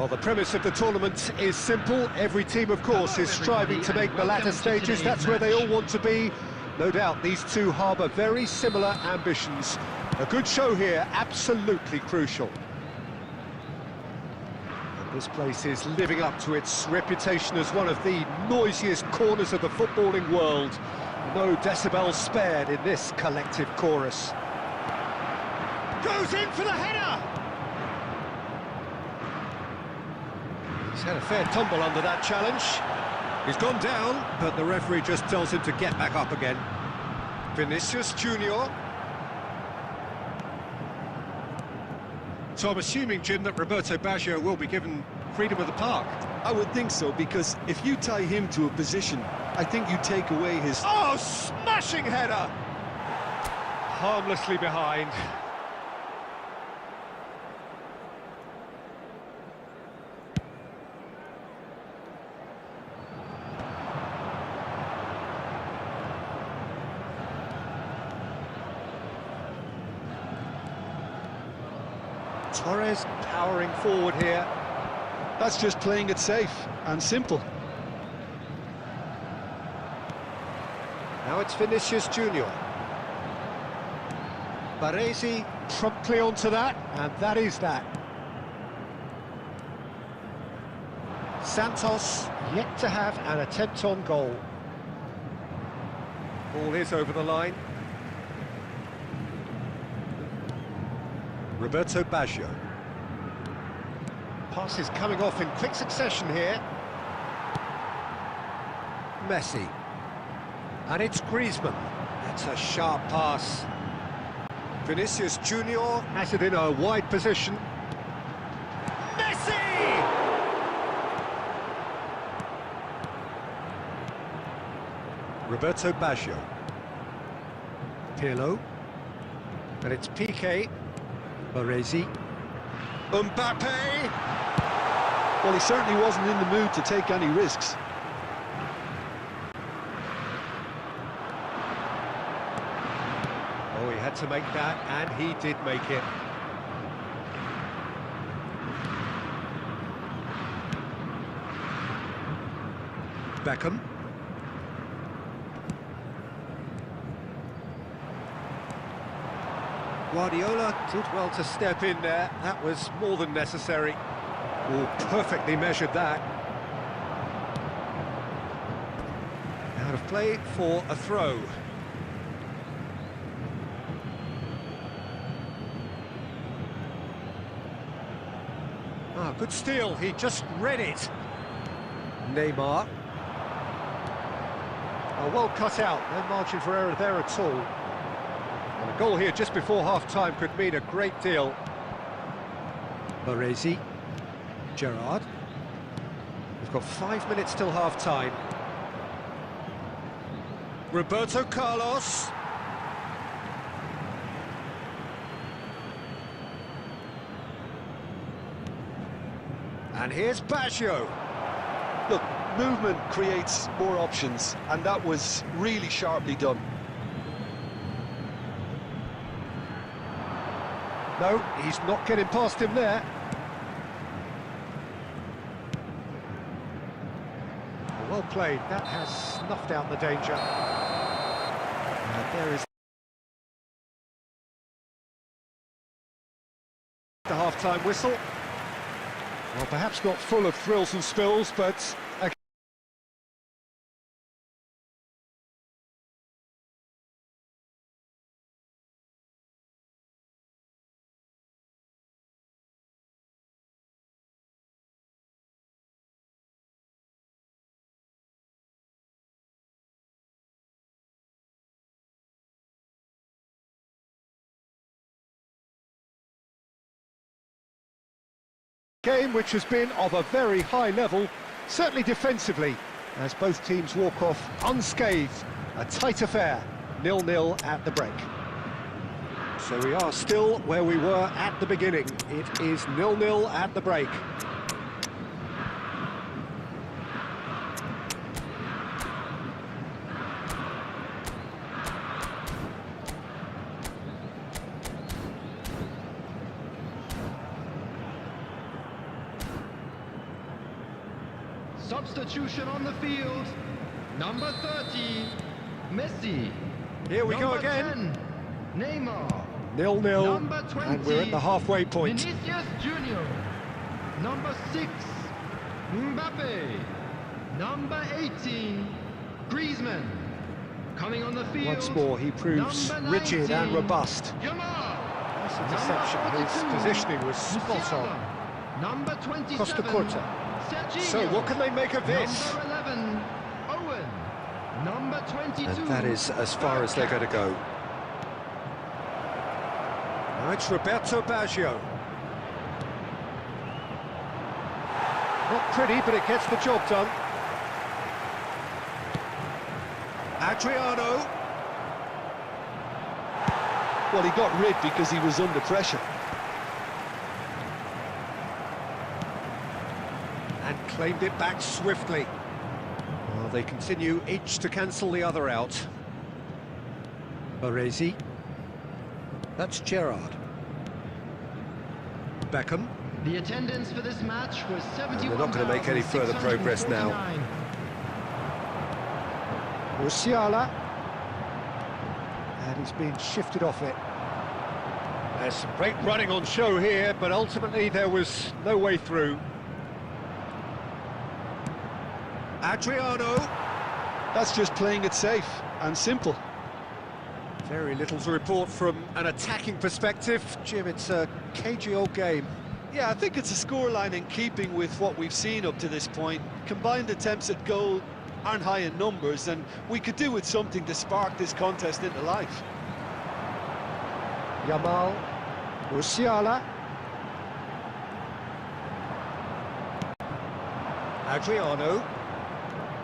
Well, the premise of the tournament is simple. Every team, of course, is striving to make the latter stages. That's where they all want to be. No doubt these two harbour very similar ambitions. A good show here, absolutely crucial. And this place is living up to its reputation as one of the noisiest corners of the footballing world. No decibels spared in this collective chorus. Goes in for the header! He's had a fair tumble under that challenge. He's gone down, but the referee just tells him to get back up again. Vinicius Junior. So I'm assuming, Jim, that Roberto Baggio will be given freedom of the park. I would think so, because if you tie him to a position, I think you take away his... Oh, smashing header! Harmlessly behind. Torres powering forward here. That's just playing it safe and simple. Now it's Vinicius Junior. Baresi promptly onto that, and that is that. Santos yet to have an attempt on goal. Ball is over the line. Roberto Baggio. Pass is coming off in quick succession here. Messi. And it's Griezmann. That's a sharp pass. Vinicius Junior has it in a wide position. Messi! Roberto Baggio. Pirlo. And it's Piqué. Baresi. Mbappe! Well, he certainly wasn't in the mood to take any risks. Oh, he had to make that, and he did make it. Beckham. Guardiola did well to step in there. That was more than necessary. Oh, perfectly measured that. Out of play for a throw. Ah, good steal. He just read it. Neymar. Oh, well cut out. No margin for error there at all. And a goal here just before half-time could mean a great deal. Baresi. Gerrard. We've got 5 minutes till half-time. Roberto Carlos. And here's Baggio. Look, movement creates more options, and that was really sharply done. No, he's not getting past him there. Well played, that has snuffed out the danger. And there is the half-time whistle. Well, perhaps not full of thrills and spills, but game which has been of a very high level, certainly defensively, as both teams walk off unscathed. A tight affair, 0-0 at the break. So we are still where we were at the beginning. It is 0-0 at the break. Substitution on the field. Number 30, Messi. Here we go Number again. 10, Neymar. 0-0, Number 20, and we're at the halfway point. Vinicius Junior. Number 6, Mbappe. Number 18, Griezmann. Coming on the field. Once more, he proves Number rigid 19, and robust. Yamal. That's a deception. His positioning was spot on. Number 27, Costa Curta. Serginho. So what can they make of this? Number 11, Owen. Number 22. And that is as far as they're going to go. Now it's Roberto Baggio. Not pretty, but it gets the job done. Adriano. Well, he got rid because he was under pressure. And claimed it back swiftly. Well, they continue each to cancel the other out. Baresi. That's Gerrard. Beckham. The attendance for this match was 71,649. And they're not going to make any further progress now. Musiala. And he's been shifted off it. There's some great running on show here, but ultimately there was no way through. Adriano. That's just playing it safe and simple. Very little to report from an attacking perspective. Jim, it's a cagey old game. Yeah, I think it's a scoreline in keeping with what we've seen up to this point. Combined attempts at goal aren't high in numbers, and we could do with something to spark this contest into life. Yamal. Musiala. Adriano.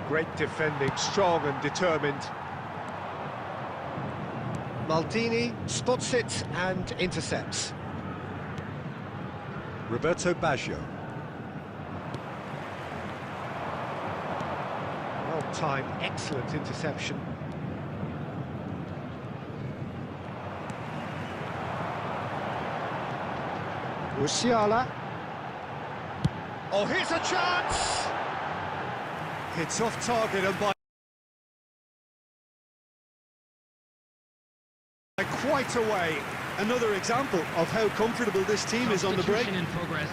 Great defending, strong and determined. Maldini spots it and intercepts. Roberto Baggio. Well-timed, excellent interception. Musiala. Oh, here's a chance! It's off target and by quite a way. Another example of how comfortable this team is on the break. In progress.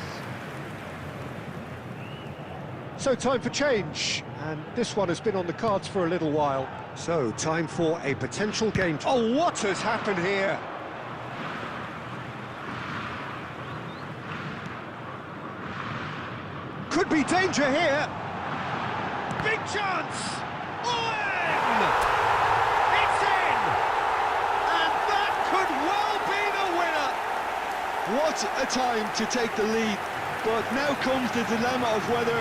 So time for change, and this one has been on the cards for a little while. So time for a potential game. Oh, what has happened here? Could be danger here. Big chance! Owen! It's in! And that could well be the winner! What a time to take the lead. But now comes the dilemma of whether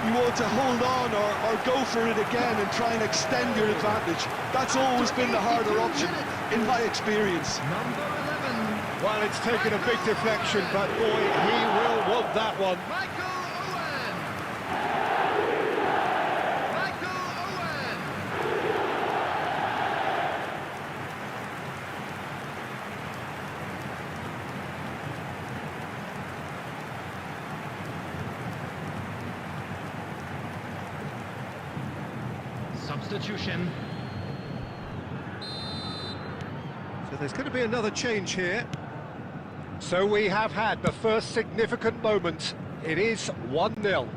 you want to hold on or go for it again and try and extend your advantage. That's always been the harder option, in my experience. Number 11. Well, it's taken a big deflection, but boy, he will want that one. Michael Owen. Michael Owen. Substitution. So there's going to be another change here. So we have had the first significant moment. It is 1-0.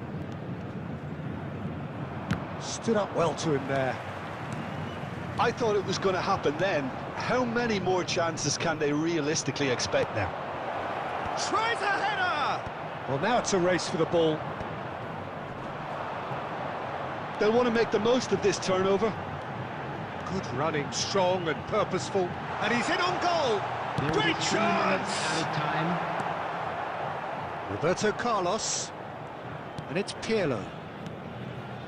Stood up well to him there. I thought it was going to happen then. How many more chances can they realistically expect now? Tries a header! Well, now it's a race for the ball. They'll want to make the most of this turnover. Good running, strong and purposeful. And he's in on goal! Great chance! Added time. Roberto Carlos. And it's Pirlo.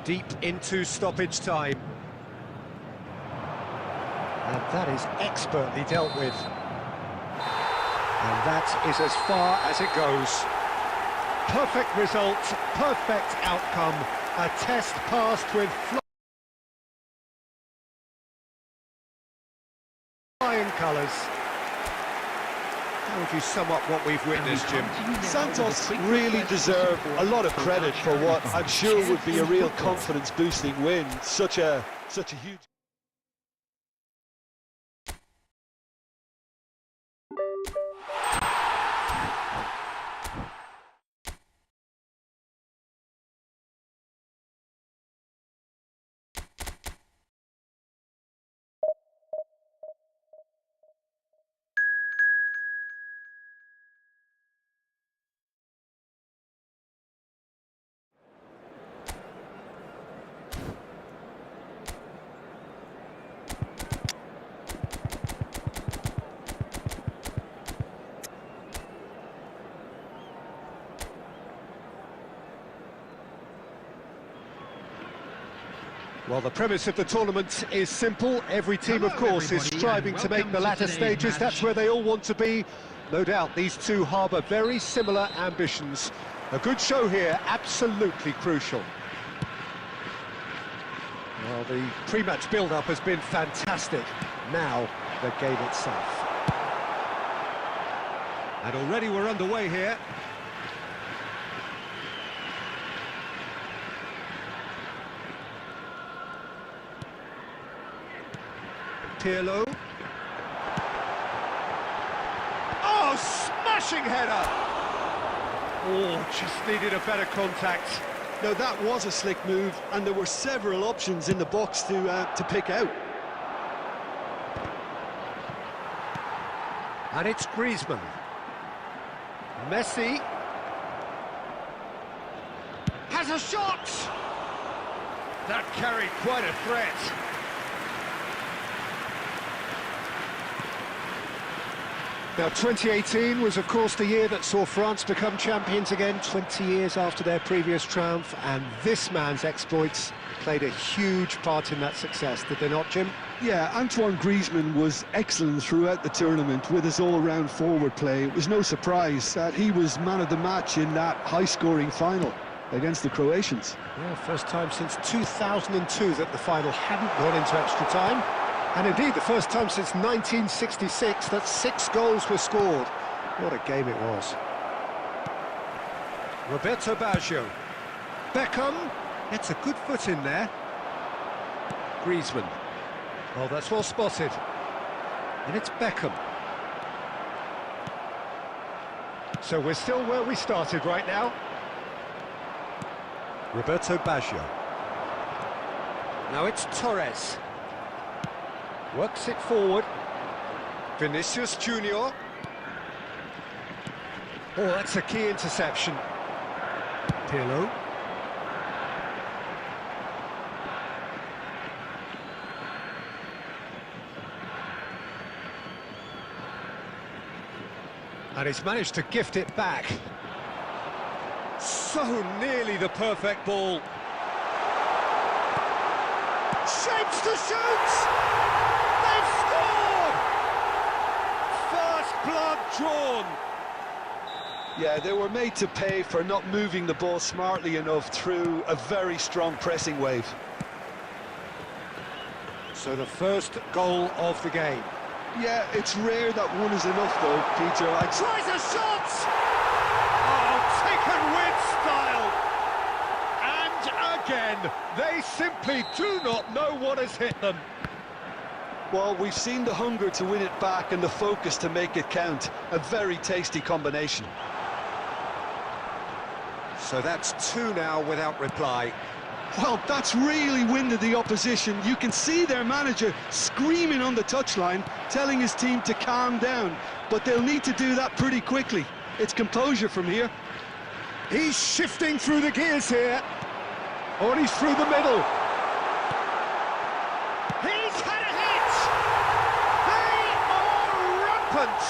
Deep into stoppage time. And that is expertly dealt with. And that is as far as it goes. Perfect result, perfect outcome. A test passed with flying colours. Oh, would you sum up what we've witnessed, Jim? Santos really deserve a lot of credit for what I'm sure would be a real confidence-boosting win. Such a huge... Well, the premise of the tournament is simple. Every team, of course, is striving to make the latter stages. That's where they all want to be. No doubt these two harbour very similar ambitions. A good show here, absolutely crucial. Well, the pre-match build-up has been fantastic. Now, the game itself. And already we're underway here. Pirlo. Oh, smashing header! Oh, just needed a better contact. Now that was a slick move, and there were several options in the box to pick out. And it's Griezmann. Messi. Has a shot! That carried quite a threat. Now, 2018 was, of course, the year that saw France become champions again, 20 years after their previous triumph, and this man's exploits played a huge part in that success, did they not, Jim? Yeah, Antoine Griezmann was excellent throughout the tournament with his all-round forward play. It was no surprise that he was man of the match in that high-scoring final against the Croatians. Yeah, first time since 2002 that the final hadn't gone into extra time. And indeed, the first time since 1966 that 6 goals were scored. What a game it was. Roberto Baggio. Beckham gets a good foot in there. Griezmann. Oh, that's well spotted. And it's Beckham. So we're still where we started right now. Roberto Baggio. Now it's Torres. Works it forward. Vinicius Junior. Oh, that's a key interception. Pirlo. And he's managed to gift it back. So nearly the perfect ball. Shapes to shoot! They've scored! First blood drawn. Yeah, they were made to pay for not moving the ball smartly enough through a very strong pressing wave. So the first goal of the game. Yeah, it's rare that one is enough though, Peter. Tries a shot! Oh, taken with style! And again, they simply do not know what has hit them. Well, we've seen the hunger to win it back and the focus to make it count. A very tasty combination. So that's 2 now without reply. Well, that's really winded the opposition. You can see their manager screaming on the touchline, telling his team to calm down. But they'll need to do that pretty quickly. It's composure from here. He's shifting through the gears here. Or he's through the middle. He's had a hit! They are rampant!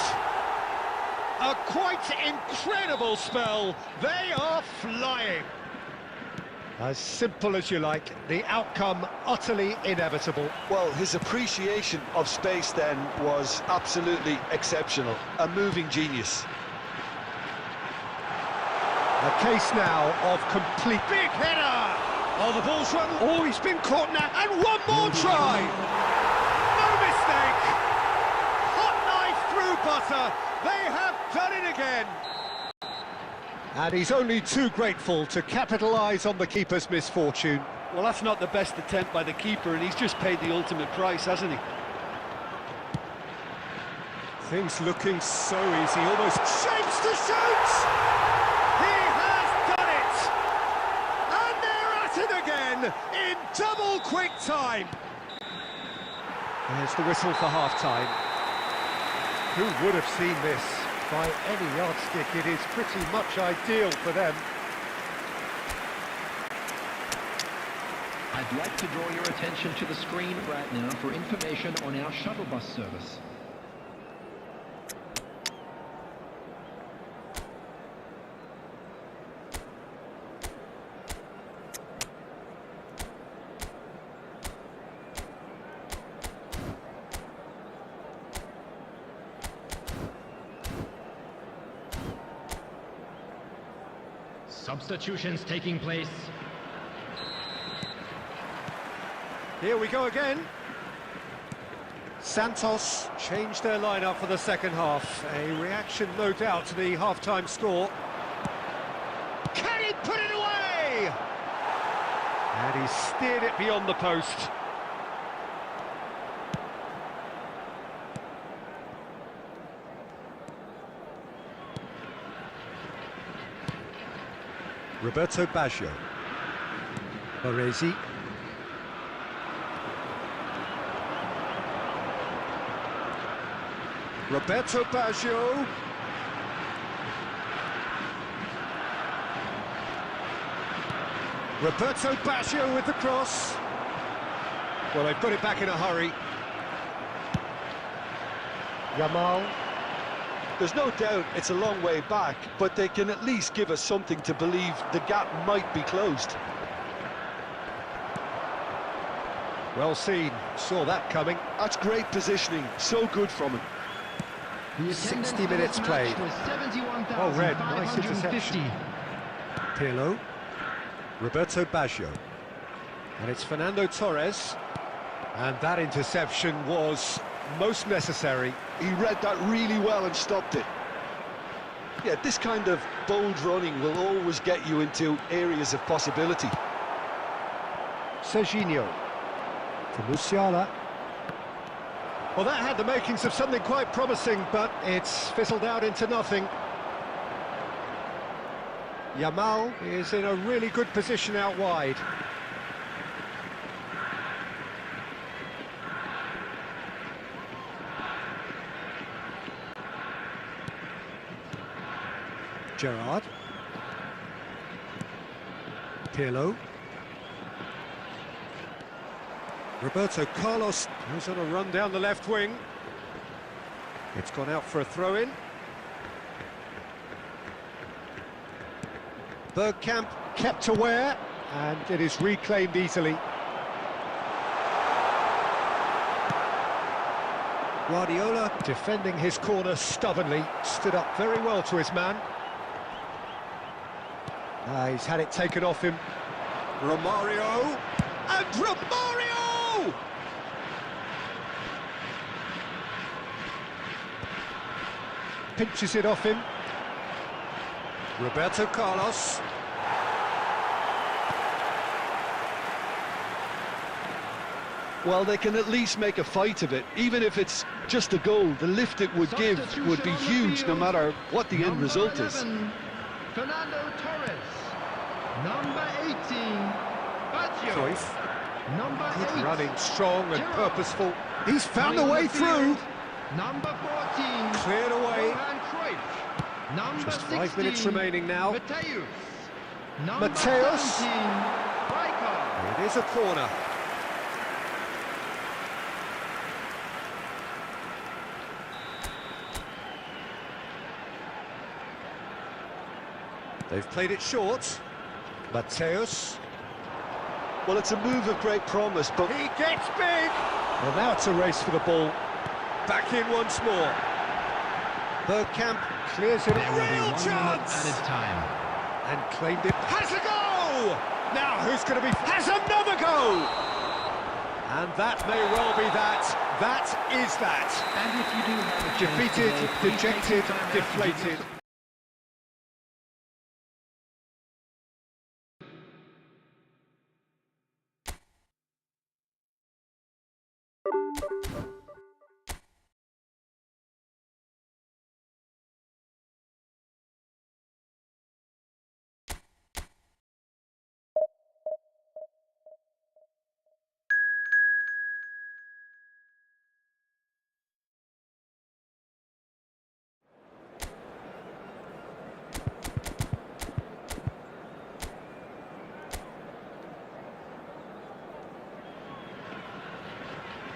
A quite incredible spell. They are flying. As simple as you like, the outcome utterly inevitable. Well, his appreciation of space then was absolutely exceptional. A moving genius. A case now of complete... Big header! Oh, the ball's run... Oh, he's been caught now, and one more try! No mistake! Hot knife through butter, They have done it again! And he's only too grateful to capitalise on the keeper's misfortune. Well, that's not the best attempt by the keeper, and he's just paid the ultimate price, hasn't he? Things looking so easy, almost shapes to shoot! He has done it! And they're at it again, in double quick time! There's the whistle for half-time. Who would have seen this? By any yardstick, it is pretty much ideal for them. I'd like to draw your attention to the screen right now for information on our shuttle bus service. Substitutions taking place. Here we go again. Santos changed their lineup for the second half. A reaction, no doubt, to the half-time score. Can he put it away? And he steered it beyond the post. Roberto Baggio. Baresi. Roberto Baggio. Roberto Baggio with the cross. Well, they put it back in a hurry. Yamal. There's no doubt it's a long way back, but they can at least give us something to believe the gap might be closed. Well seen, saw that coming. That's great positioning, so good from him. The 60 minutes played. Well read, nice interception. Pirlo. Roberto Baggio. And it's Fernando Torres. And that interception was most necessary. He read that really well and stopped it. Yeah, this kind of bold running will always get you into areas of possibility. Serginho. To Musiala. Well, that had the makings of something quite promising, but it's fizzled out into nothing. Yamal is in a really good position out wide. Gerrard. Pirlo. Roberto Carlos goes on a run down the left wing. It's gone out for a throw-in. Bergkamp kept aware, and it is reclaimed easily. Guardiola defending his corner stubbornly, stood up very well to his man. He's had it taken off him. Romario, and Romario! Pinches it off him. Roberto Carlos. Well, they can at least make a fight of it. Even if it's just a goal, the lift it would give would be huge no matter what the end result is. Fernando Torres. Number 18, Baggio. Cruyff. Number Good 8, running, strong and Gerrard. purposeful. He's found a Playing way the through. field, Number 14, Cleared away. Johan Cruyff. Number Just 16, 5 minutes remaining now. Mateus. Number Mateus. 17, Rijkaard. It is a corner. They've played it short. Mateus. Well, it's a move of great promise, but He gets big! Well, now it's a race for the ball. Back in once more. Bergkamp clears it. There will be Real 1 minute chance! added time. And claimed it. Has a go! Now who's going to be... Has another go! And that may well be that. That is that. And if you do have a chance Defeated, today, please take dejected, some time out to give deflated. yourself-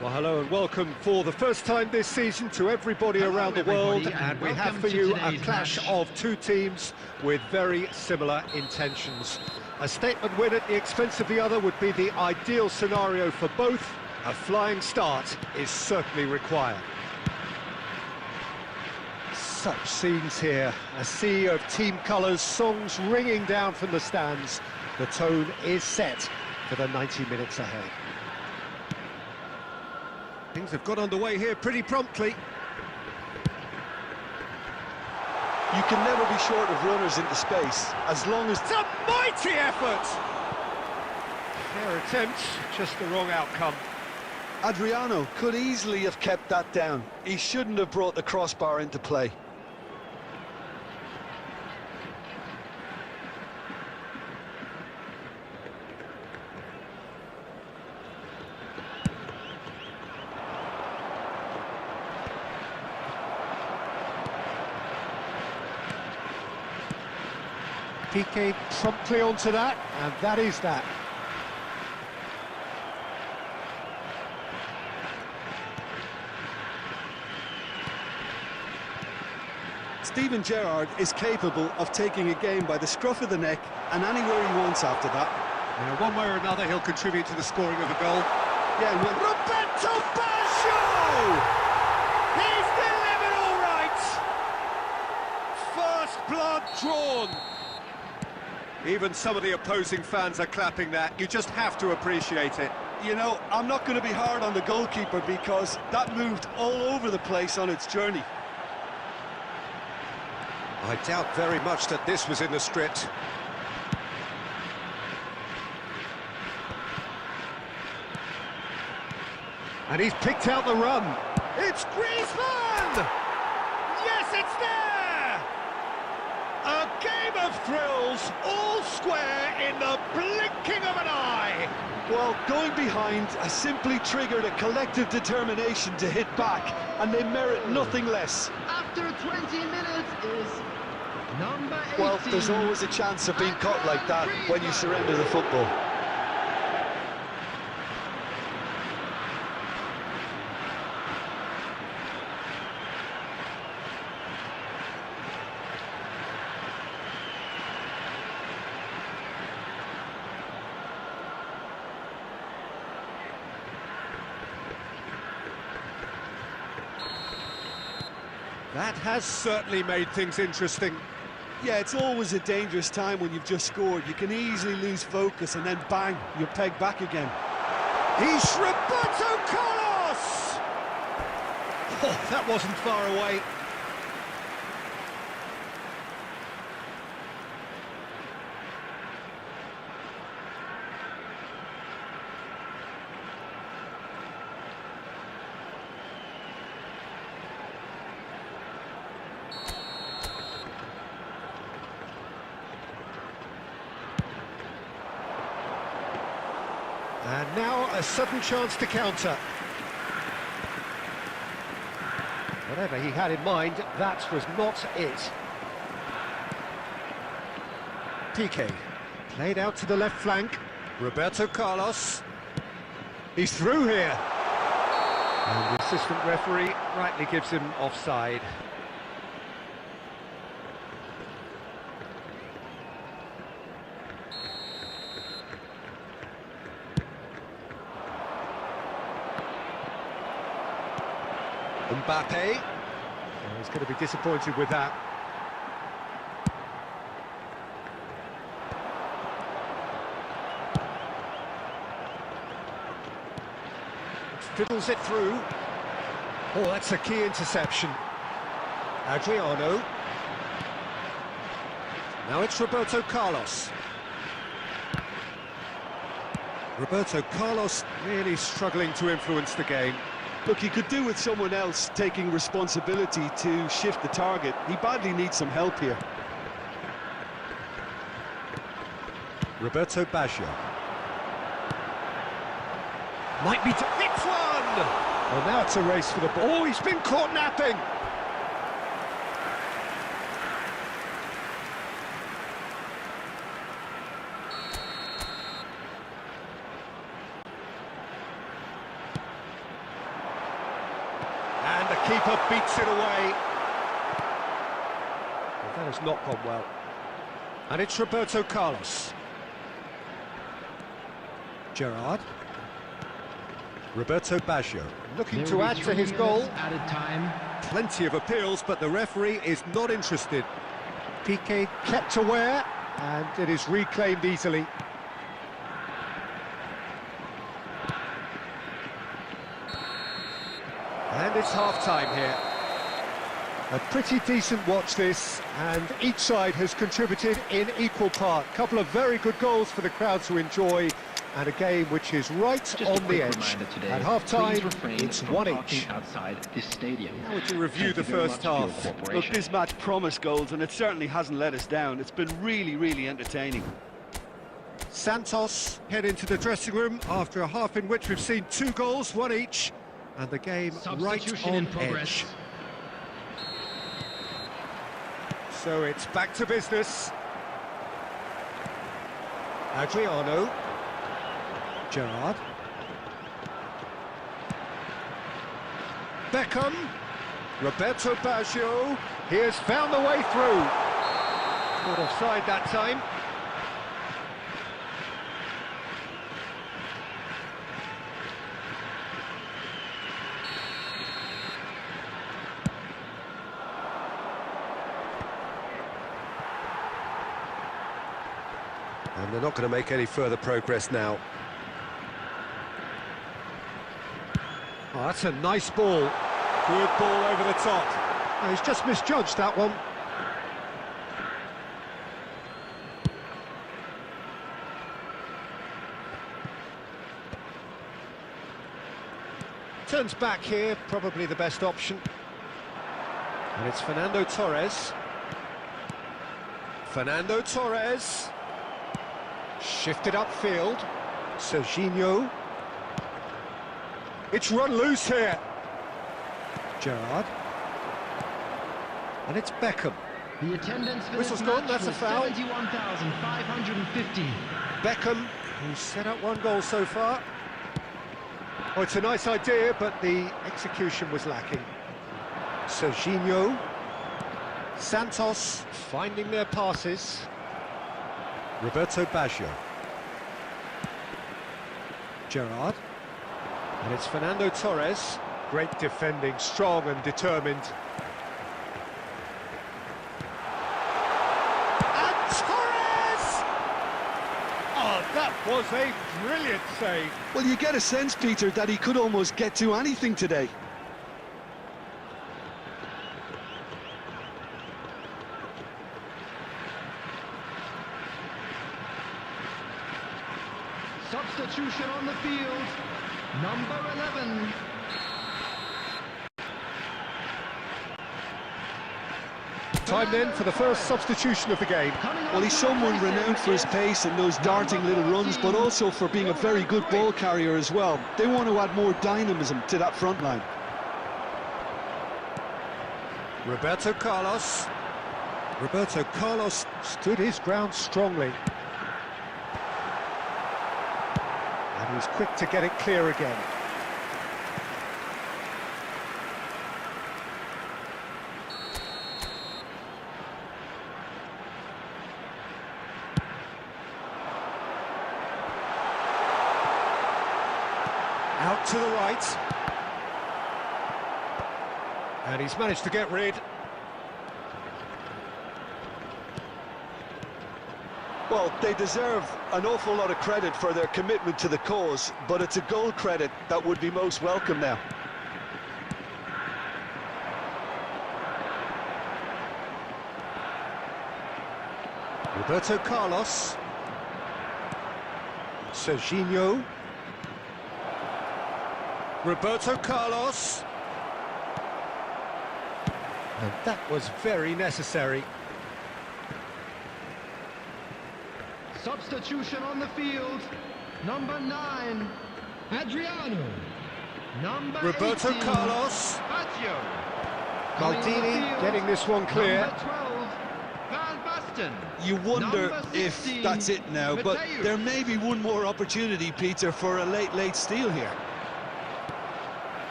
Well, hello and welcome for the first time this season to everybody Hello, around the world, everybody, and we have welcome for to you a today's clash match. of two teams with very similar intentions. A statement win at the expense of the other would be the ideal scenario for both. A flying start is certainly required. Such scenes here, a sea of team colours, songs ringing down from the stands. The tone is set for the 90 minutes ahead. Things have got underway here pretty promptly. You can never be short of runners into space, as long as... It's a mighty effort! Fair attempt, just the wrong outcome. Adriano could easily have kept that down. He shouldn't have brought the crossbar into play. Piqué promptly onto that, and that is that. Steven Gerrard is capable of taking a game by the scruff of the neck and anywhere he wants after that. Now, one way or another, he'll contribute to the scoring of a goal. Yeah, well, Roberto Baggio! He's delivered all right! First blood drawn. Even some of the opposing fans are clapping that. You just have to appreciate it. you know, I'm not going to be hard on the goalkeeper because that moved all over the place on its journey. I doubt very much that this was in the script. And he's picked out the run. It's Griezmann! Yes, it's there! A game of thrills, all square in the blinking of an eye. Well, going behind has simply triggered a collective determination to hit back, and they merit nothing less. After 20 minutes is number 18. Well, there's always a chance of being caught like that when you surrender the football. That has certainly made things interesting. Yeah, it's always a dangerous time when you've just scored. You can easily lose focus and then bang, you're pegged back again. He's Roberto Carlos! Oh, that wasn't far away. And now a sudden chance to counter. Whatever he had in mind, that was not it. Piqué, played out to the left flank. Roberto Carlos. He's through here. And the assistant referee rightly gives him offside. Mbappe. Oh, he's going to be disappointed with that. Fiddles it through. Oh, that's a key interception. Adriano. Now it's Roberto Carlos. Roberto Carlos really struggling to influence the game. Look, he could do with someone else taking responsibility to shift the target. He badly needs some help here. Roberto Baggio. Might be to hits one! Well, now it's a race for the ball. Oh, he's been caught napping! And the keeper beats it away. Well, that has not gone well. And it's Roberto Carlos. Gerrard. Roberto Baggio looking to add to his goal. Added time. Plenty of appeals, but the referee is not interested. Piqué kept aware, and it is reclaimed easily. And it's half-time here. A pretty decent watch this, and each side has contributed in equal part. Couple of very good goals for the crowd to enjoy, and a game which is right Just on a quick the edge. reminder today, At half-time, please refrain it's from one parking each. outside this stadium. How would you review Thank the you very first much for your half? cooperation. Look, this match promised goals, and it certainly hasn't let us down. It's been really, really entertaining. Santos head into the dressing room after a half in which we've seen 2 goals, 1 each, and the game right Substitution on in progress. edge. So it's back to business. Adriano. Gerrard. Beckham. Roberto Baggio. He has found the way through. Caught offside that time. And they're not going to make any further progress now. Oh, that's a nice ball. Good ball over the top. Oh, he's just misjudged that one. Turns back here, probably the best option. And it's Fernando Torres. Fernando Torres. Shifted upfield. Serginho. It's run loose here. Gerrard. And it's Beckham. The attendance for Whistle's this gone, match that's a was foul. 71,550. Beckham, who's set up 1 goal so far. Oh, it's a nice idea, but the execution was lacking. Serginho. Santos finding their passes. Roberto Baggio. Gerrard. And it's Fernando Torres. Great defending, strong and determined. And Torres! Oh, that was a brilliant save. Well, you get a sense, Peter, that he could almost get to anything today. Substitution on the field. Number 11. Time then for the first substitution of the game. Well, he's someone renowned for his pace and those darting little runs, but also for being a very good ball carrier as well. They want to add more dynamism to that front line. Roberto Carlos. Roberto Carlos stood his ground strongly. And he's quick to get it clear again. Out to the right. And he's managed to get rid. Well, they deserve an awful lot of credit for their commitment to the cause, but it's a goal credit that would be most welcome now. Roberto Carlos. Serginho. Roberto Carlos. And that was very necessary. Substitution on the field. Number 9, Adriano. Number Roberto 18, Carlos. Baggio. Maldini getting this one clear. Number 12, Van Basten. You wonder Number if 16, that's it now, but Mateus. there may be one more opportunity, Peter, for a late steal here.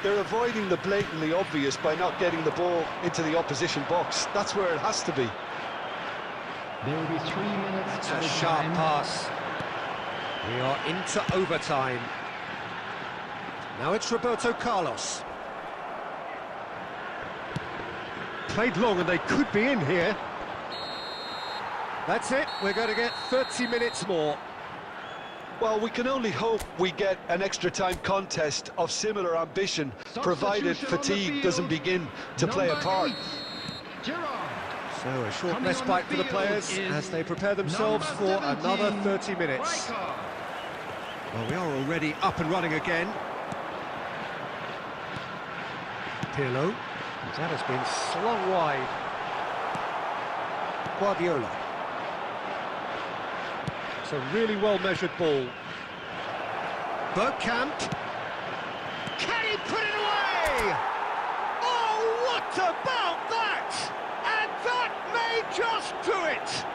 They're avoiding the blatantly obvious by not getting the ball into the opposition box. That's where it has to be. There will be 3 minutes. It's a added sharp time. pass. We are into overtime. Now it's Roberto Carlos. Played long and they could be in here. That's it, we're going to get 30 minutes more. Well, we can only hope we get an extra time contest of similar ambition, provided Substitution on the fatigue field. doesn't begin to play a Number part. 8, Gerard. So a short Coming on respite for the field players is as they prepare themselves for number 17, another 30 minutes. Rijkaard. Well, we are already up and running again. Pirlo. That has been slung wide. Guardiola. It's a really well-measured ball. Bergkamp. Can he put it away? Oh, what about that? And that may just do it.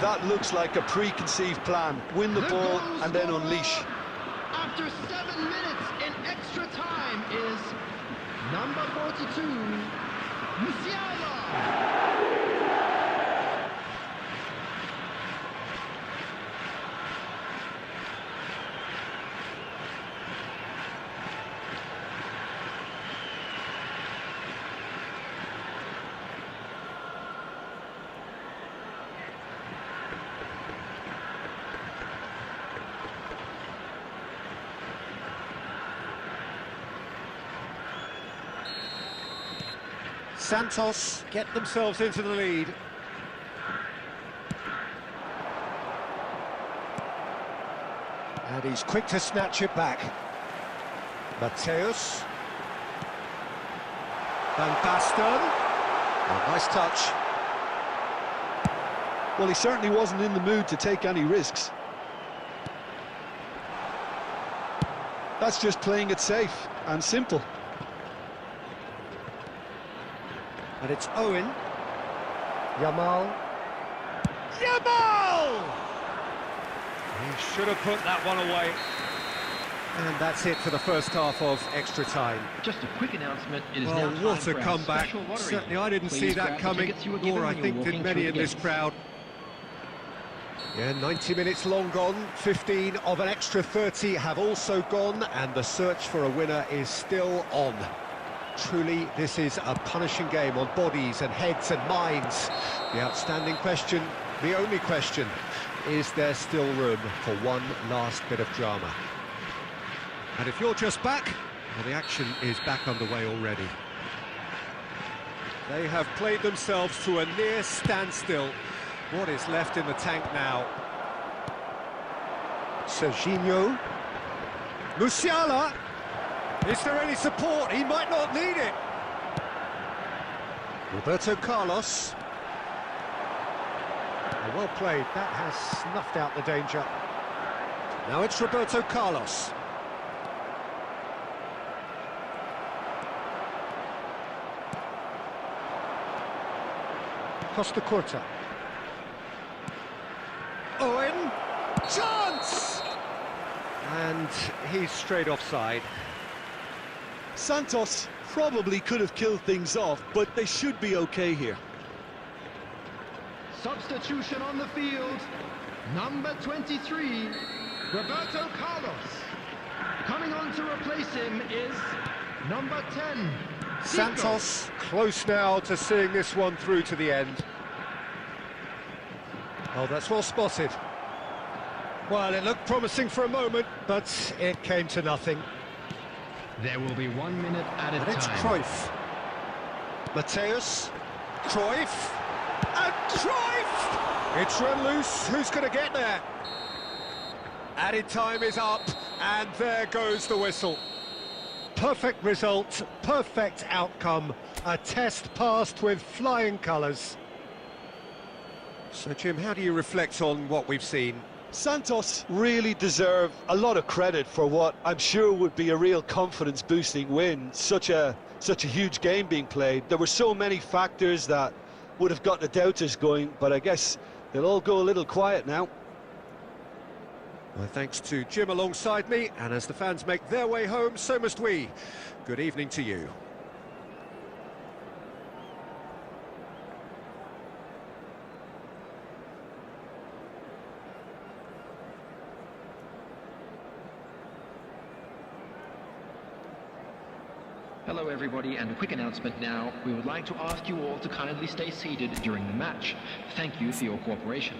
That looks like a preconceived plan. Win the ball goal and then scorer unleash. After 7 minutes in extra time is number 42, Musiala. Santos get themselves into the lead. And he's quick to snatch it back. Mateus. Van Basten. Oh, nice touch. Well, he certainly wasn't in the mood to take any risks. That's just playing it safe and simple. And it's Owen. Yamal. Yamal! He should have put that one away. And that's it for the first half of extra time. Just a quick announcement. It is now Well, time what a for our comeback. special lottery. Certainly I didn't Please see grab that the coming, tickets you were given nor I when you were think did walking many through in the this gates. crowd. Yeah, 90 minutes long gone, 15 of an extra 30 have also gone, and the search for a winner is still on. Truly, this is a punishing game on bodies and heads and minds. The outstanding question, the only question, is there still room for one last bit of drama? And if you're just back, well, the action is back underway already. They have played themselves to a near standstill. What is left in the tank now? Serginho. Musiala. Is there any support? He might not need it. Roberto Carlos. Oh, well played. That has snuffed out the danger. Now it's Roberto Carlos. Costa Curta. Owen, chance! And he's straight offside. Santos probably could have killed things off, but they should be okay here. Substitution on the field. Number 23, Roberto Carlos. Coming on to replace him is number 10, Santos close now to seeing this one through to the end. Oh, that's well spotted. Well, it looked promising for a moment, but it came to nothing. There will be 1 minute added And it's time. Cruyff. Mateus. Cruyff. And Cruyff! It's run loose. Who's going to get there? Added time is up, and there goes the whistle. Perfect result, perfect outcome. A test passed with flying colours. So, Jim, how do you reflect on what we've seen? Santos really deserve a lot of credit for what I'm sure would be a real confidence-boosting win. Such a huge game being played. There were so many factors that would have got the doubters going, but I guess they'll all go a little quiet now. Well, thanks to Jim alongside me, and as the fans make their way home, so must we. Good evening to you. Hello everybody, and a quick announcement now. We would like to ask you all to kindly stay seated during the match. Thank you for your cooperation.